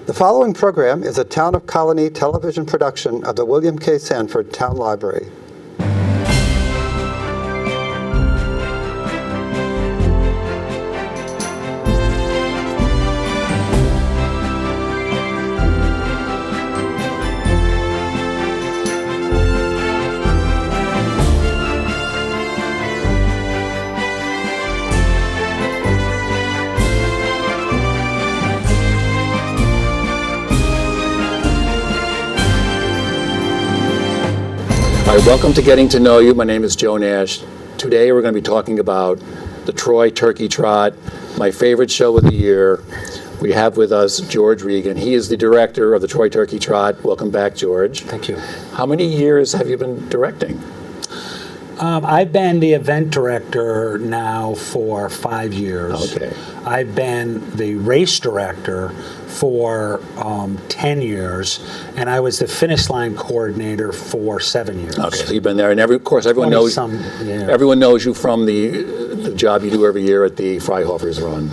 The following program is a Town of Colonie television production of the William K. Sanford Town Library. All right, welcome to Getting to Know You. My name is Joe Nash. Today we're going to be talking about the Troy Turkey Trot, my favorite show of the year. We have with us George Regan. He is the director of the Troy Turkey Trot. Welcome back, George. Thank you. How many years have you been directing? I've been the event director now for 5 years. Okay. I've been the race director for 10 years, and I was the finish line coordinator for 7 years. Okay, so you've been there, and of course everyone knows. Everyone knows you from the job you do every year at the Freihofer's Run.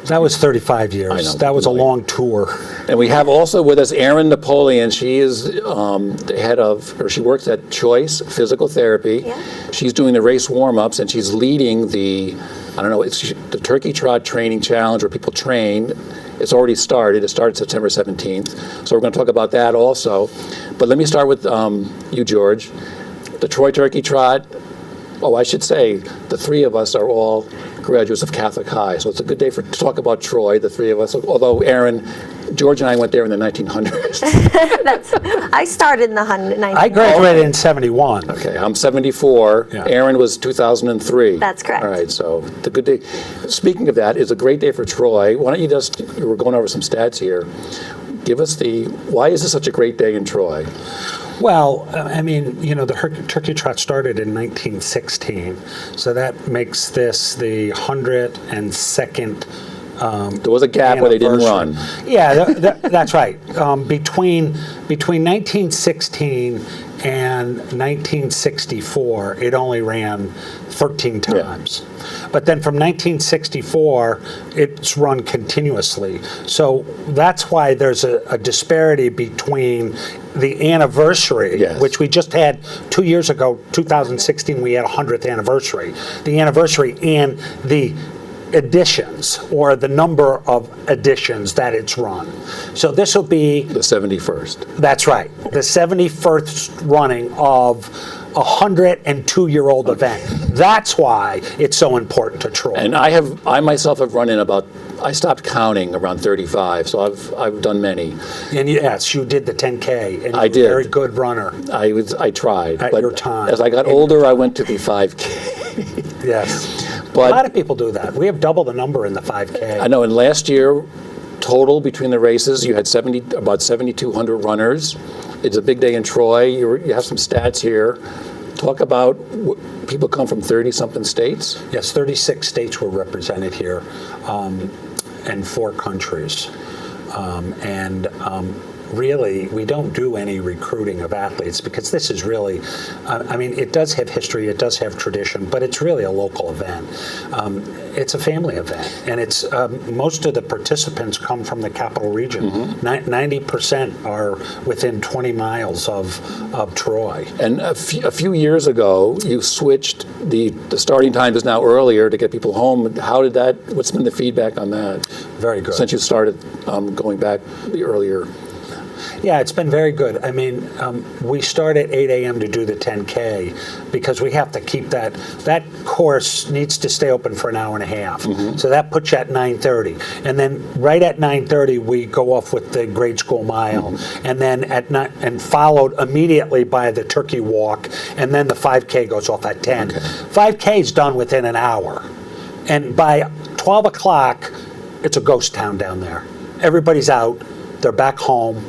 That was 35 years. I know. That was a long tour. And we have also with us Erin Napoleone. She is the head of, or she works at Choice Physical Therapy. Yeah. She's doing the race warm-ups, and she's leading the, it's the Turkey Trot Training Challenge where people train. It's already started. It started September 17th. So we're going to talk about that also. But let me start with you, George. The Troy Turkey Trot, I should say, the three of us are all graduates of Catholic High. So it's a good day to talk about Troy, the three of us. Although George and I went there in the 1900s. I started in the 1900s. I graduated in 71. Okay, I'm 74. Yeah. Erin was 2003. That's correct. All right, so the good day. Speaking of that, it's a great day for Troy. Why don't you we're going over some stats here. Give us why is this such a great day in Troy? Well, the Turkey Trot started in 1916, so that makes this the 102nd. There was a gap where they didn't run. Yeah, that's right. Between 1916 and 1964, it only ran 13 times. Yeah. But then from 1964, it's run continuously. So that's why there's a disparity between the anniversary, yes, which we just had 2 years ago, 2016, we had 100th anniversary. The anniversary and the editions, or the number of editions that it's run. So this will be the 71st. That's right. The 71st running of a 102-year-old event. That's why it's so important to Troy. And I myself have run in I stopped counting around 35, so I've done many. And yes, you did the 10K, and I did. You're a very good runner. I tried. At your time. As I got older, I went to the 5K. Yes. But a lot of people do that. We have double the number in the 5K. I know, and last year, total between the races, you had about 7,200 runners. It's a big day in Troy. You have some stats here. Talk about, people come from 30-something states? Yes, 36 states were represented here, and 4 countries. Really, we don't do any recruiting of athletes because this is really, it does have history, it does have tradition, but it's really a local event. It's a family event, and it's most of the participants come from the capital region. 90% are within 20 miles of Troy. And a few years ago, you switched, the starting time is now earlier to get people home. How did that, what's been the feedback on that? Very good. Since you started going back the earlier. Yeah, it's been very good. We start at 8 a.m. to do the 10K because we have to keep that course needs to stay open for an hour and a half. So that puts you at 9:30. And then right at 9:30, we go off with the grade school mile. And then and followed immediately by the turkey walk. And then the 5K goes off at 10. Okay. 5K is done within an hour. And by 12 o'clock, it's a ghost town down there. Everybody's out. They're back home,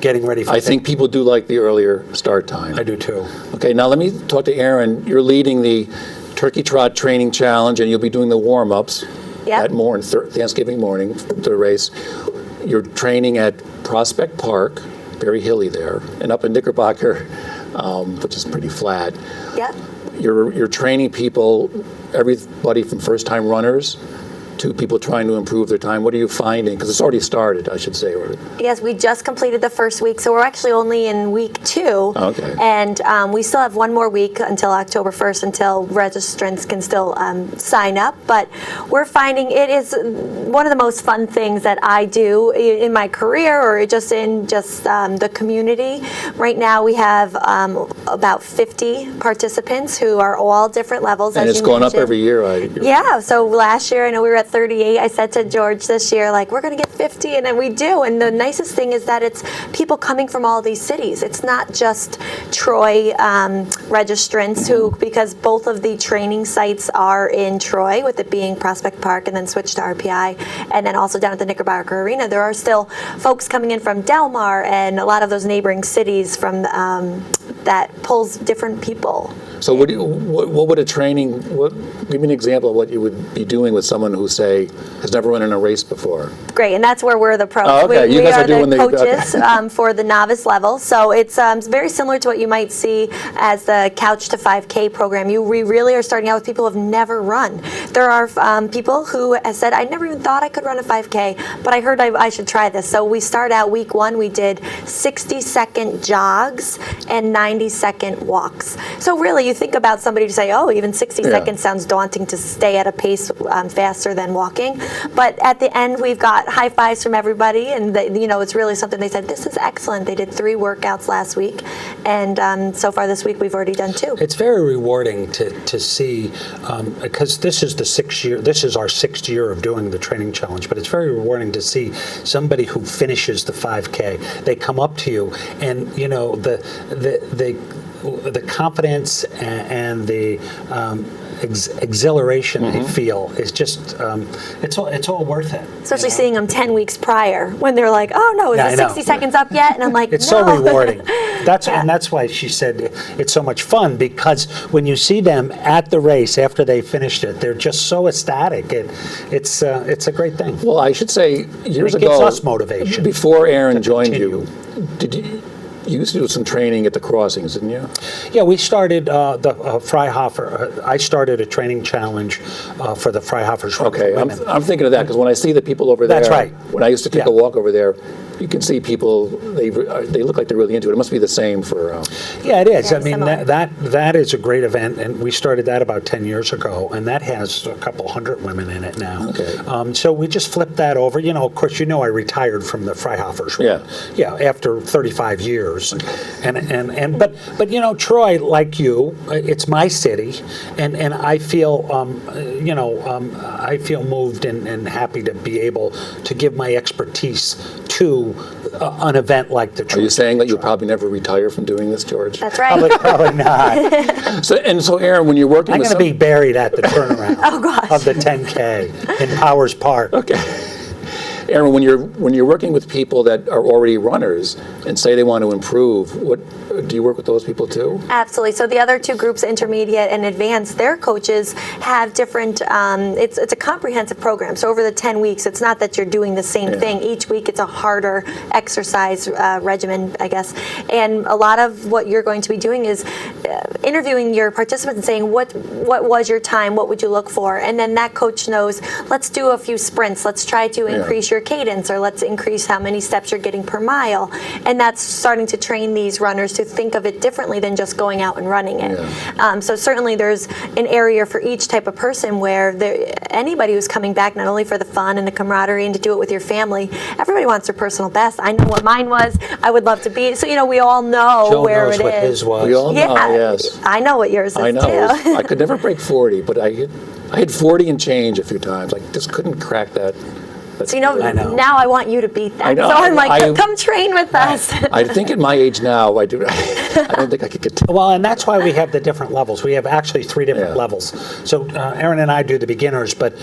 getting ready for I think people do like the earlier start time. I do too. Okay, now let me talk to Erin. You're leading the Turkey Trot Training Challenge, and you'll be doing the warm-ups at Thanksgiving morning, the race. You're training at Prospect Park, very hilly there, and up in Knickerbocker, which is pretty flat. Yep. You're training people, everybody from first-time runners to people trying to improve their time? What are you finding? Because it's already started, I should say. Yes, we just completed the first week, so we're actually only in week 2. Okay. And we still have one more week until October 1st until registrants can still sign up. But we're finding it is one of the most fun things that I do in my career or just in the community. Right now we have about 50 participants who are all different levels. And as it's you going up mentioned. every year. Yeah, so last year, I know we were at 38. I said to George this year, like, we're going to get 50, and then we do. And the nicest thing is that it's people coming from all these cities. It's not just Troy registrants because both of the training sites are in Troy, with it being Prospect Park and then switch to RPI, and then also down at the Knickerbocker Arena. There are still folks coming in from Del Mar and a lot of those neighboring cities from that pulls different people. So what would a training, give me an example of what you would be doing with someone who, say, has never run in a race before? Great, and that's where we're the pros. Oh, okay. You we guys are are doing the the- coaches for the novice level. So it's very similar to what you might see as the Couch to 5K program. We really are starting out with people who have never run. There are people who have said, I never even thought I could run a 5K, but I heard I should try this. So we start out week 1, we did 60-second jogs and 90-second walks. So really, you think about somebody to say, oh, even 60 seconds sounds daunting to stay at a pace faster than walking. But at the end, we've got high fives from everybody, and it's really something they said, this is excellent. They did 3 workouts last week, and so far this week we've already done 2. It's very rewarding to see, because this is our 6th year of doing the training challenge, but it's very rewarding to see somebody who finishes the 5K. They come up to you, and the confidence and the exhilaration they feel is just it's all worth it. Especially seeing them 10 weeks prior when they're like, oh no, is Yeah, the I know. 60 seconds up yet? And I'm like, It's no. so rewarding. And that's why she said it's so much fun, because when you see them at the race after they finished it, they're just so ecstatic. It's a great thing. Well, I should say, years It ago, gives us motivation before Erin joined continue. you used to do some training at the crossings, didn't you? Yeah, we started the Freihofer. I started a training challenge for the Freihofers. Okay, I'm thinking of that because when I see the people over there, That's right. when I used to take Yeah. a walk over there, you can see people, they look like they're really into it. It must be the same for... Yeah, it is. Very I mean, similar. that is a great event, and we started that about 10 years ago, and that has a couple hundred women in it now. Okay. So we just flipped that over. Of course, I retired from the Freihofers. Yeah. Yeah, after 35 years. But Troy, like you, it's my city, and I feel, I feel moved and happy to be able to give my expertise to an event like the Are you saying that you'll Trot. probably never retire from doing this, George? That's right. Probably not. So, Erin, when you're working I'm with going to be buried at the turnaround gosh. of the 10K in Powers Park. Erin, when you're working with people that are already runners and say they want to improve, do you work with those people too? Absolutely. So the other 2 groups, intermediate and advanced, their coaches have different, it's a comprehensive program. So over the 10 weeks, it's not that you're doing the same thing. Each week it's a harder exercise regimen, I guess. And a lot of what you're going to be doing is interviewing your participants and saying, what was your time? What would you look for? And then that coach knows, let's do a few sprints. Let's try to increase your cadence, or let's increase how many steps you're getting per mile. And that's starting to train these runners to think of it differently than just going out and running it. So certainly there's an area for each type of person where anybody who's coming back, not only for the fun and the camaraderie and to do it with your family, everybody wants their personal best. I know what mine was. I would love to be. So, we all know Joe where knows it what is. his was. We all know, yes. I know what yours is I know. too. I could never break 40, but I hit 40 and change a few times. I just couldn't crack that. So, I know. now I want you to beat that. I know. So I'm like, I- come train with us. I think at my age now, I don't think I could get to... Well, and that's why we have the different levels. We have actually 3 different Yeah. levels. So Erin and I do the beginners, but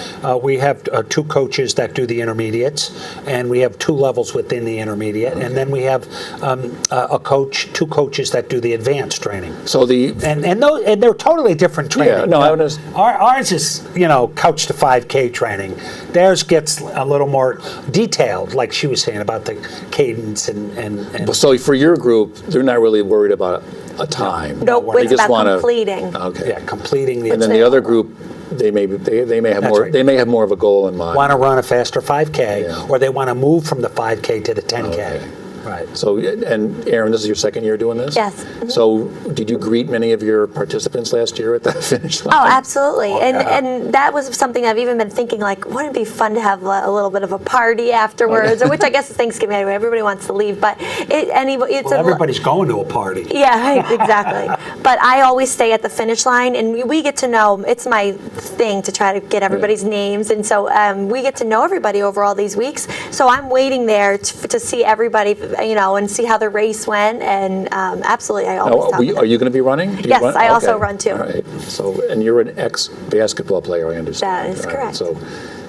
we have 2 coaches that do the intermediates, and we have 2 levels within the intermediate, and then we have 2 coaches that do the advanced training. So And they're totally different training. Yeah, no, I understand. Ours is, couch to 5K training. Theirs gets a little more detailed, like she was saying about the cadence and So for your group, they're not really worried about a time. No, They it's just about wanna- completing. Okay. completing the. And then the other group, they may have That's more right. they may have more of a goal in mind. Want to run a faster 5K, Yeah. or they want to move from the 5K to the 10K. Okay. Right. So, and Erin, this is your second year doing this? Yes. Mhm. So, did you greet many of your participants last year at the finish line? Oh, absolutely. Oh, and yeah. and that was something I've even been thinking, like, wouldn't it be fun to have a little bit of a party afterwards, or which I guess is Thanksgiving anyway. Everybody wants to leave, but it's Well, everybody's going to a party. Yeah, right, exactly. But I always stay at the finish line, and we get to know. It's my thing to try to get everybody's names, and so we get to know everybody over all these weeks. So I'm waiting there to see everybody, and see how the race went. And absolutely, I always talk. Are you going to be running? Do you Yes, run? I also Okay. run too. All right. So, and you're an ex-basketball player, I understand. That is All right. correct. So,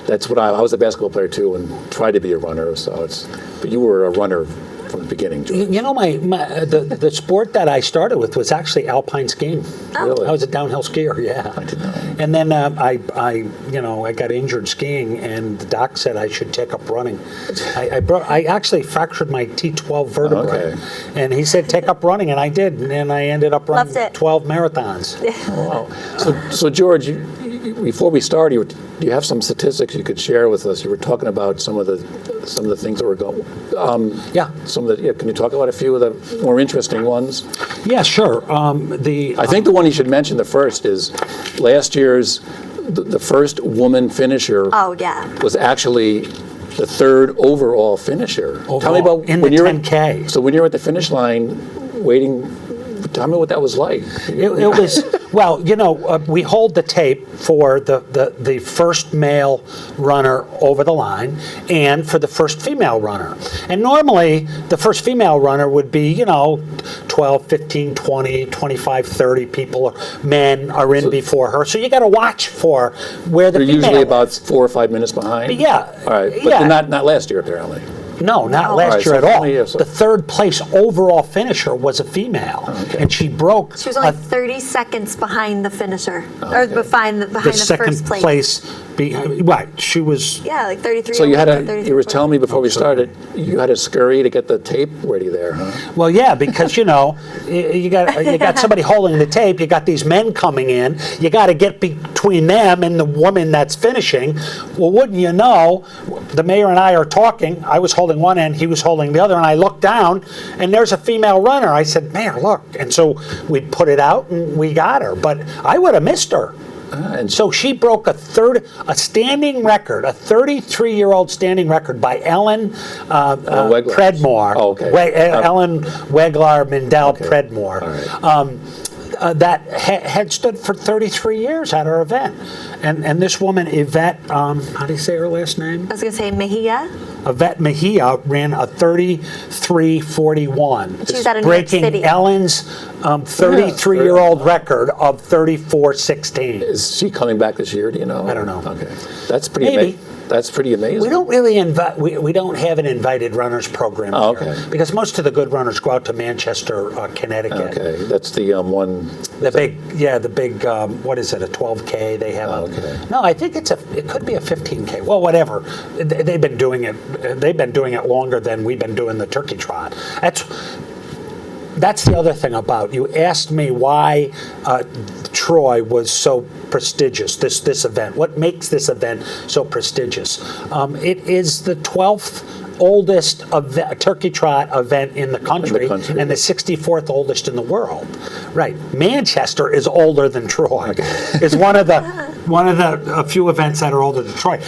that's what I was a basketball player too, and tried to be a runner. So but you were a runner from the beginning, George. You know, the sport that I started with was actually alpine skiing. Really? I was a downhill skier, yeah. I didn't know. And then I got injured skiing, and the doc said I should take up running. I actually fractured my T12 vertebrae, Okay. and he said take up running, and I did, and then I ended up running Loved it. 12 marathons. Wow. So George, before we start, do you have some statistics you could share with us? You were talking about some of the things that were going. Yeah. Can you talk about a few of the more interesting ones? Yeah, sure. I think the one you should mention the first is last year's the first woman finisher. Oh yeah. Was actually the third overall finisher. Tell me Overall, about in when the you're 10K. So when you're at the finish line, waiting. Tell me what that was like. It was, well, we hold the tape for the first male runner over the line and for the first female runner. And normally, the first female runner would be, 12, 15, 20, 25, 30 people, men are in before her. So you got to watch for where the They're female usually is. about 4 or 5 minutes behind. Yeah. All right, but Yeah. not last year apparently. No, not Oh. last Alright, year so at all. how many years- The third place overall finisher was a female, and she broke She was only a 30 seconds behind the finisher, or Okay. behind the second first place. Right, she was. Yeah, like 33. So you had 33, you were telling me before we sorry. started, you had to scurry to get the tape ready there, huh? Well, yeah, because you got somebody holding the tape. You got these men coming in. You got to get between them and the woman that's finishing. Well, wouldn't you know? The mayor and I are talking. I was holding one end, he was holding the other, and I looked down, and there's a female runner. I said, "Mayor, look!" And so we put it out, and we got her. But I would have missed her. And so she broke a standing record, a 33-year-old standing record by Ellen Wegler. Predmore. Oh, okay. Ellen Weglar Mindell Okay. Predmore. All right. That had stood for 33 years at our event. And this woman, Yvette, how do you say her last name? I was going to say Mejia. Yvette Mejia ran a 33:41. She was out of New York breaking City. Ellen's 33-year-old record of 34:16. Is she coming back this year? Do you know? I don't know. Okay, that's pretty. Maybe. That's pretty amazing. We don't really we don't have an invited runners program Oh, here, okay. because most of the good runners go out to Manchester, Connecticut. Okay, that's the one. The big, what is it, a 12K? They have okay. No, I think it could be a 15K. Well, whatever. They've been doing it longer than we've been doing the Turkey Trot. That's the other thing about, you asked me why Troy was so prestigious, this event. What makes this event so prestigious? It is the 12th oldest Turkey Trot event in the country, and the 64th oldest in the world. Right. Manchester is older than Troy. It's one of the a few events that are older than Troy.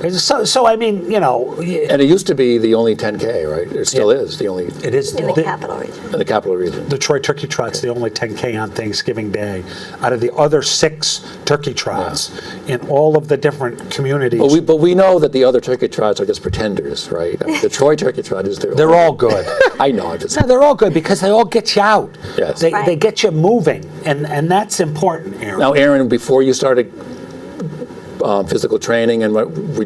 So I mean, And it used to be the only 10K, right? It still is the only. It is In the capital region. In the capital region. The Troy Turkey Trot's the only 10K on Thanksgiving Day out of the other 6 Turkey Trots in all of the different communities. But we know that the other Turkey Trots are just pretenders, right? I mean, the Troy Turkey Trot is They're all good. I know. I'm just. No, they're all good because they all get you out. Yes. They Right. get you moving, and that's important, Erin. Now, Erin, before you started physical training, and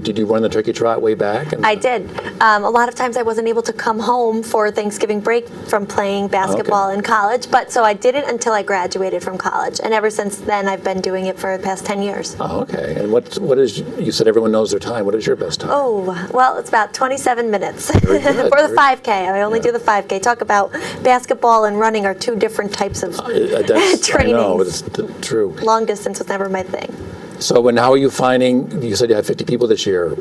did you run the Turkey Trot way back? I did. A lot of times I wasn't able to come home for Thanksgiving break from playing basketball in college, but so I did it until I graduated from college, and ever since then I've been doing it for the past 10 years. Oh, okay. And what is? You said everyone knows their time. What is your best time? Oh, well, it's about 27 minutes Very good. for the 5K. I only do the 5K. Talk about basketball and running are two different types of I know, trainings. but it's true. Long distance was never my thing. So, and how are you finding? You said you had 50 people this year.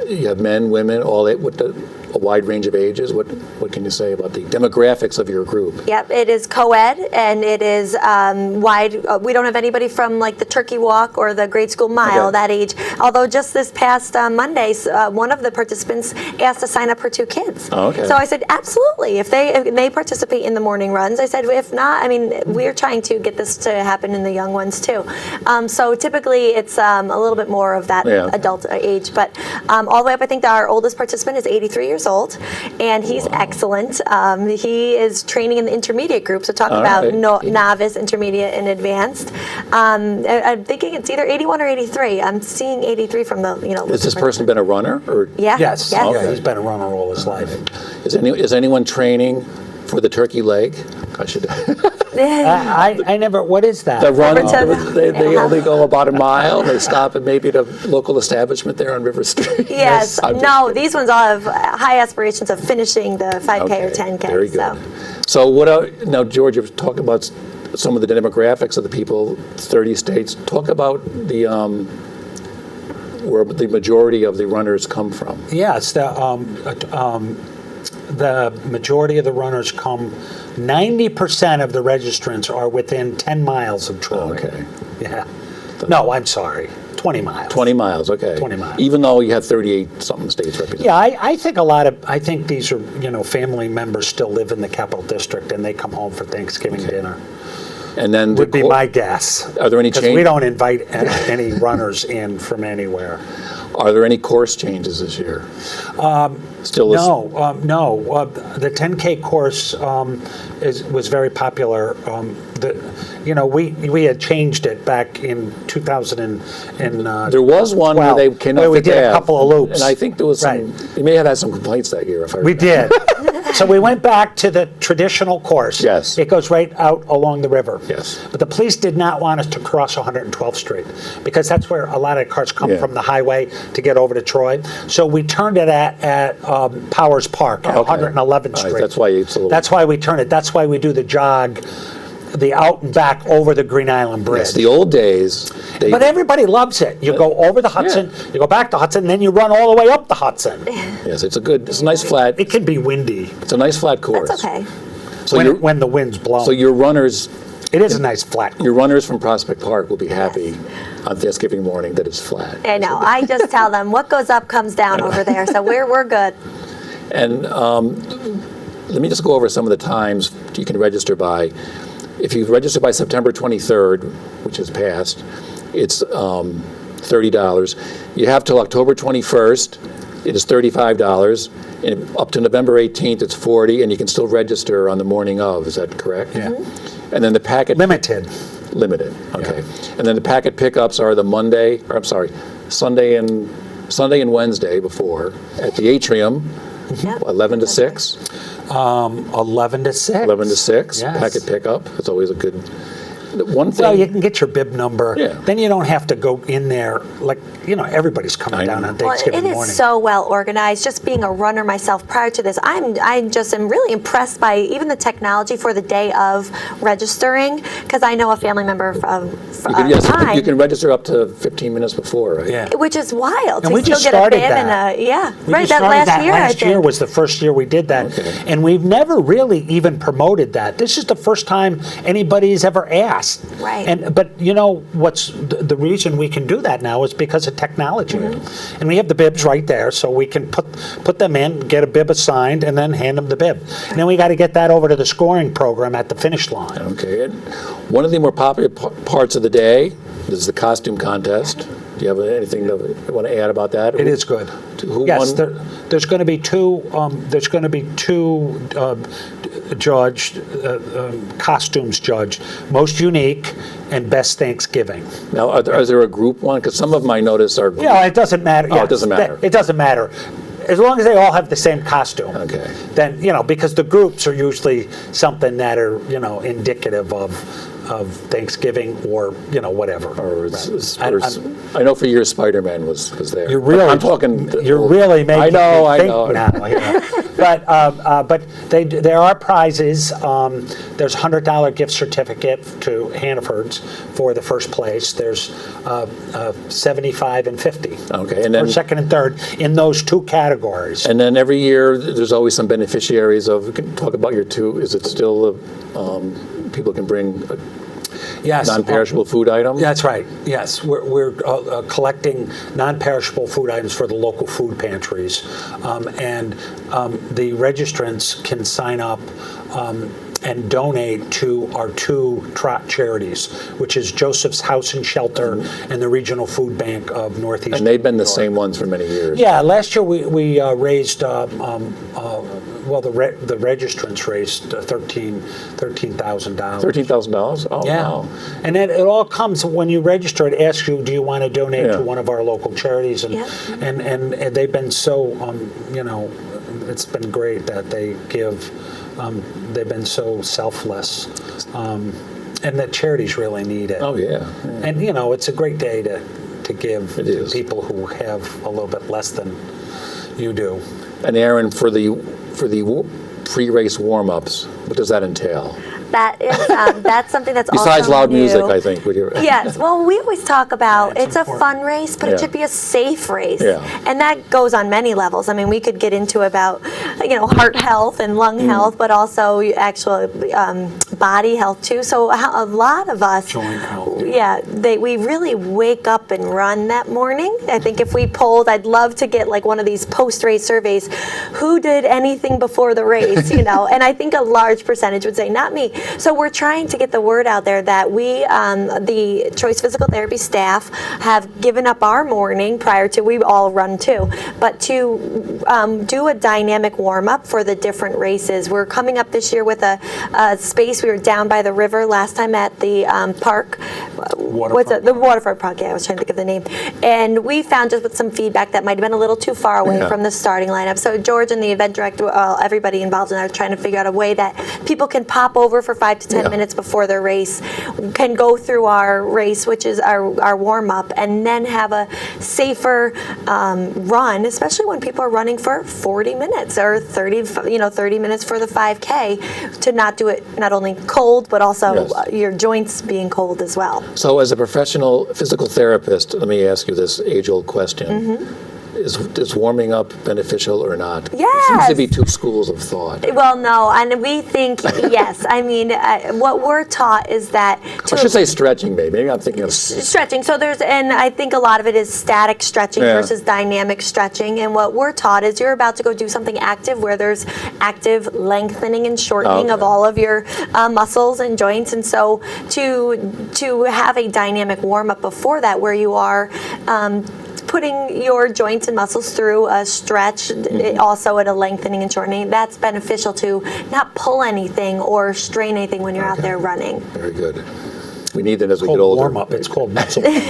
You have men, women, all it with a wide range of ages. What can you say about the demographics of your group? Yep, it is co-ed and it is wide. We don't have anybody from like the Turkey Walk or the Grade School Mile, Okay. that age. Although just this past Monday, one of the participants asked to sign up for 2 kids. Oh, okay. So I said, absolutely. If they participate in the morning runs, I said, if not, I mean, we're trying to get this to happen in the young ones too. So typically it's a little bit more of that Yeah. adult age, but all the way up, I think that our oldest participant is 83 years old, and he's excellent. He is training in the intermediate group, so talk All about right. novice, intermediate, and advanced. I'm thinking it's either 81 or 83. I'm seeing 83 from the, Has this person been a runner, or Yeah. Yes. Yes. Yeah, he's been a runner all his life. is anyone training for the turkey leg? I should. I never. What is that? The run. Everton. They only go about a mile. They stop at maybe the local establishment there on River Street. Yes. I'm just No, kidding. these ones all have high aspirations of finishing the 5K or Okay, 10K. Very good. So. So now, George, you've talked about some of the demographics of the people, 30 states. Talk about where the majority of the runners come from. Yes, the majority of the runners come. 90% of the registrants are within 10 miles of Troy. Okay. Yeah. No, I'm sorry. 20 miles. 20 miles, okay. 20 miles. Even though you have 38-something states represented. Yeah, I think I think these are, family members still live in the Capital District and they come home for Thanksgiving dinner. And then Would be my guess. Are there any Because we don't invite any runners in from anywhere. Are there any course changes this year? Still No. The 10K course was very popular. We had changed it back in 2000 There was one where they came where up we with did a that, couple of loops. and I think there was some. Right. You may have had some complaints that year, if I We remember. did. So we went back to the traditional course. Yes. It goes right out along the river. Yes. But the police did not want us to cross 112th Street because that's where a lot of cars come Yeah. from the highway to get over to Troy. So we turned it at Powers Park at Okay. 111th All right, Street. that's why it's a little. That's why we turn it. That's why we do the jog, the out and back over the Green Island Bridge. Yes, the old days. But everybody loves it. You go over the Hudson, you go back to Hudson, then you run all the way up the Hudson. Yes, it's a nice flat. It can be windy It's a nice flat course. That's okay. So your when the wind's blowing. so your runners It is a nice flat course. your runners from Prospect Park will be happy on Thanksgiving morning that it's flat. I know. I just tell them what goes up comes down over there, so we're good. And let me just go over some of the times you can register by. If you register by September 23rd, which is passed, it's $30. You have till October 21st. It is $35. And up to November 18th, it's $40, and you can still register on the morning of. Is that correct? Yeah. And then the packet Limited. limited. Okay. And then the packet pickups are the Sunday and Wednesday before at the atrium, Yep. 11 to 6. 11 to 6. 11 to 6, Yes. packet pickup. It's always a good. One thing. Well, you can get your bib number. Yeah. Then you don't have to go in there like, everybody's coming I down know. on Well, Thanksgiving it is morning. so well organized. Just being a runner myself prior to this, I just am really impressed by even the technology for the day of registering. Because I know a family member of Yes, mine, you can register up to 15 minutes before, right? Yeah. which is wild. And to we still just get a started bib that. and We right. just That started last that year, I last year think. was the first year we did that. Okay. And we've never really even promoted that. This is the first time anybody's ever asked. Right. But what's the reason we can do that now is because of technology. And we have the bibs right there, so we can put them in, get a bib assigned, and then hand them the bib. And then we got to get that over to the scoring program at the finish line. Okay. And one of the more popular parts of the day is the costume contest. Do you have anything to want to add about that? It is good. Who Yes, won? there's going to be two. There's going to be two judged costumes judged: most unique and best Thanksgiving. Now, is there a group one? Because some of my notice are. It doesn't matter. Oh, it doesn't matter. It doesn't matter. As long as they all have the same costume. Okay. Then because the groups are usually something that are indicative of Thanksgiving or whatever. Or Right. I know for years Spider-Man was there. You're really. I'm talking. You're really making I know. me I think know. now. But there are prizes. There's a $100 gift certificate to Hannaford's for the first place. There's 75 and 50 Okay, and then for second and third in those two categories. And then every year, there's always some beneficiaries of. We can talk about your two. Is it still people can bring Yes. non-perishable food items? That's right. Yes, we're collecting non-perishable food items for the local food pantries, and the registrants can sign up and donate to our two trot charities, which is Joseph's House and Shelter and the Regional Food Bank of Northeast. And they've been the same ones for many years. Yeah, last year we raised. Well, the registrants raised $13,000. $13,000? Oh, Yeah, wow. and then it all comes when you register. It asks you, do you want to donate Yeah. to one of our local charities? And Yeah. and they've been so, it's been great that they give. They've been so selfless, and that charities really need it. Oh, yeah. And it's a great day to give It to is. people who have a little bit less than you do. And Erin, for the pre-race warm-ups, what does that entail? That is that's something that's Besides also loud new. music, I think. Would you? Yes. Well, we always talk about Yeah, it's it's a important. fun race, but Yeah. it should be a safe race. Yeah. And that goes on many levels. I mean, we could get into about, heart health and lung health, but also actual body health too. So a lot of us, Joint health. yeah, we really wake up and run that morning. I think if we polled, I'd love to get like one of these post-race surveys. Who did anything before the race? And I think a large percentage would say not me. So we're trying to get the word out there that we, the Choice Physical Therapy staff, have given up our morning prior to, we all run too, but to do a dynamic warm-up for the different races. We're coming up this year with a space. We were down by the river last time at the park. The waterfront park, yeah, I was trying to think of the name. And we found just with some feedback that might have been a little too far away Yeah. from the starting lineup. So George and the event director, everybody involved in that, are trying to figure out a way that people can pop over for 5 to 10 Yeah. minutes before their race, can go through our race, which is our warm-up, and then have a safer run, especially when people are running for 40 minutes or 30 minutes for the 5K, to not do it not only cold, but also Yes. your joints being cold as well. So as a professional physical therapist, let me ask you this age-old question. Is warming up beneficial or not? There seems to Yes. be two schools of thought. Well, no, and we think yes. I mean, what we're taught is that I should say stretching, maybe. Maybe I'm thinking of stretching. So and I think a lot of it is static stretching Yeah. versus dynamic stretching. And what we're taught is you're about to go do something active where there's active lengthening and shortening of Okay. all of your muscles and joints. And so to have a dynamic warm up before that, where you are putting your joints and muscles through a stretch, also at a lengthening and shortening, that's beneficial to not pull anything or strain anything when you're out there running. Very good. We need that as we Called get older. warm-up. It's called muscle warm-up.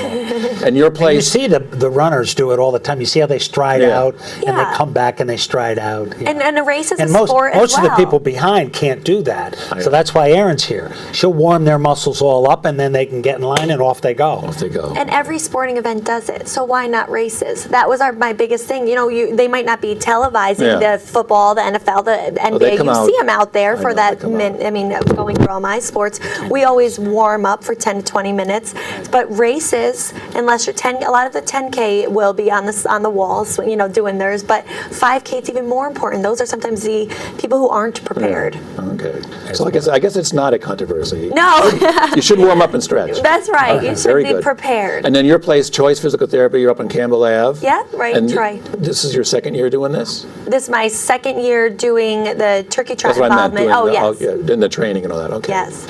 And your You place, see the runners do it all the time. You see how they stride Yeah. out and Yeah. they come back and they stride out. Yeah. And a race is And a most sport as most well. of the people behind can't do that. know. So that's why Erin's here. She'll warm their muscles all up and then they can get in line and off they go. off they go. And every sporting event does it, so why not races? That was my biggest thing. They might not be televising Yeah. the football, the NFL, the NBA. come You out. see them out there I for know, that they come out. going through all my sports, we always warm up for 10 to 20 minutes. But races, unless you're 10, a lot of the 10K will be on the walls, doing theirs. But 5K, it's even more important. Those are sometimes the people who aren't prepared. Okay. So I guess it's not a controversy. No, You should warm up and stretch. that's right. You should Very be good. prepared. And then your place, Choice Physical Therapy, you're up on Campbell Ave. Yeah, right, And Troy. This is your second year doing this? This is my second year doing the turkey trot That's what I meant. involvement. Doing yeah, in the training and all that. Okay. Yes.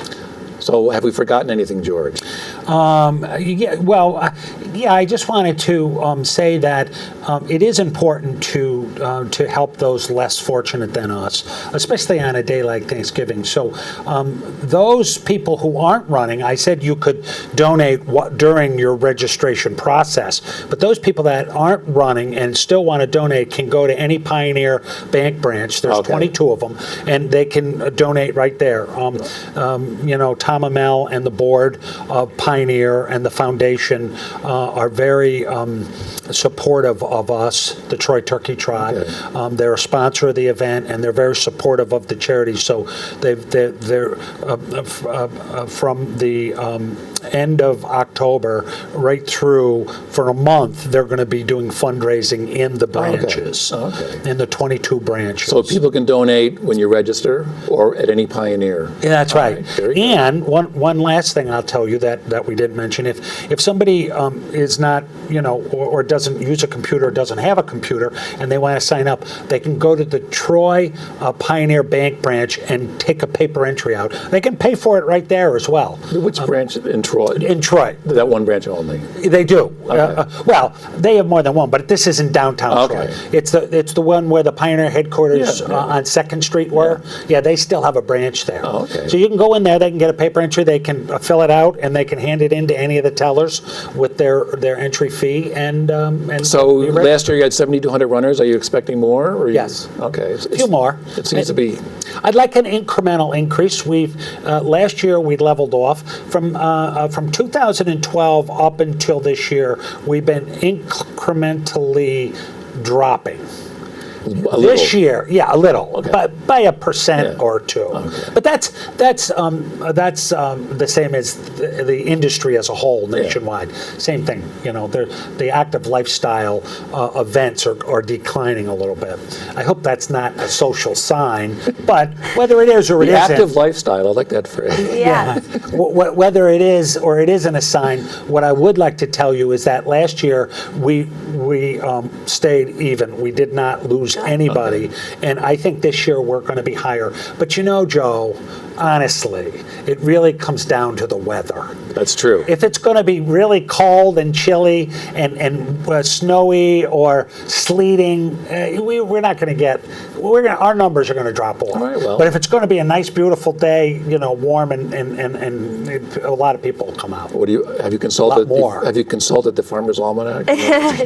So have we forgotten anything, George? I just wanted to say that it is important to help those less fortunate than us, especially on a day like Thanksgiving. So those people who aren't running, I said you could donate during your registration process, but those people that aren't running and still want to donate can go to any Pioneer Bank branch. There's Okay. 22 of them, and they can donate right there. Tom Amell and the board of Pioneer and the foundation are very supportive of us, the Troy Turkey Trot. Okay. They're a sponsor of the event, and they're very supportive of the charity. So they're from the end of October right through for a month, they're going to be doing fundraising in the branches, in the 22 branches. So people can donate when you register or at any Pioneer. Yeah, that's right. Very good. And one last thing I'll tell you that we didn't mention: if somebody is not, or doesn't use a computer, or doesn't have a computer, and they want to sign up, they can go to the Troy Pioneer Bank branch and take a paper entry out. They can pay for it right there as well. Which branch in Troy? In Troy. That one branch only. They do. Okay. Well, they have more than one, but this is in downtown Troy. It's the one where the Pioneer headquarters on 2nd Street were. Yeah, they still have a branch there. Oh, okay. So you can go in there, they can get a paper entry, they can fill it out, and they can hand it in to any of the tellers with their entry fee. And So be ready. last year you had 7,200 runners. Are you expecting more? Or Yes. Okay. A few more. It seems to be. I'd like an incremental increase. We've last year we leveled off from 2012 up until this year. We've been incrementally dropping. This year, a little, but by 1% or 2. Okay. But that's the same as the industry as a whole nationwide. Same thing, the active lifestyle events are declining a little bit. I hope that's not a social sign, but whether it is or it The isn't, active lifestyle. I like that phrase. Yeah. whether it is or it isn't a sign, what I would like to tell you is that last year we stayed even. We did not lose anybody, and I think this year we're going to be higher. But Joe, honestly, it really comes down to the weather. That's true. If it's going to be really cold and chilly and snowy or sleeting, we're not going to get. Our numbers are going to drop off. All right, well. But if it's going to be a nice, beautiful day, warm and a lot of people will come out. Have you consulted? more. Have you consulted the Farmer's Almanac?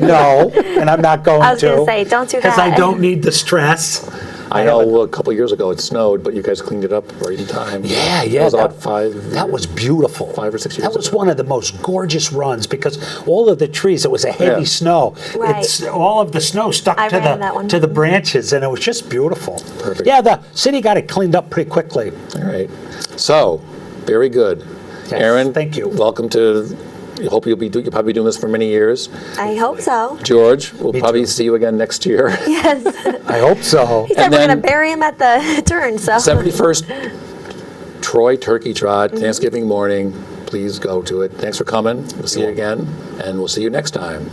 No, and I'm not going to. I was going to say, don't do that. Because I don't need the stress. I know a couple of years ago it snowed, but you guys cleaned it up right in time. Yeah. It was about 5. That was beautiful. 5 or 6 years That was ago. one of the most gorgeous runs because all of the trees, it was a heavy snow. Right. All of the snow stuck I ran that one. to the branches, and it was just beautiful. Perfect. Yeah, the city got it cleaned up pretty quickly. All right. So, very good. Yes, Erin, thank you. Welcome to. I hope you'll probably be doing this for many years. I hope so. George, we'll Me probably too. see you again next year. Yes. I hope so. He said And we're then- going to bury him at the turn, so. 71st Troy Turkey Trot, Thanksgiving morning. Please go to it. Thanks for coming. We'll see you again, and we'll see you next time.